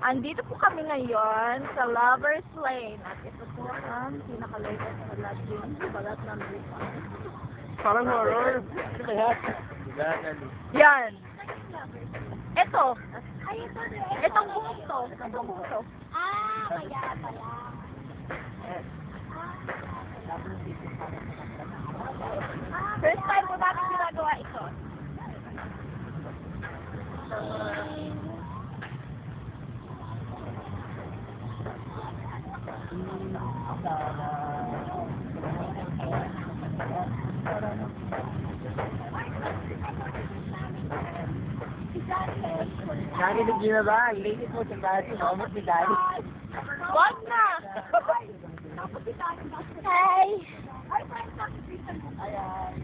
Andito po kami ngayon sa Lover's Lane. At ito po ang pinaka-latest na lodging sa balat ng Luzon. Parang horror. Kaya. Yan. Ito. Itong buhok to. Itong buhok to. Ah, kaya pala. First time po namin ginagawa ito. Nakinig niyo na ba? Latest mo sa dati. Nakamot ni Daddy. Wag na! Hi! Ayan.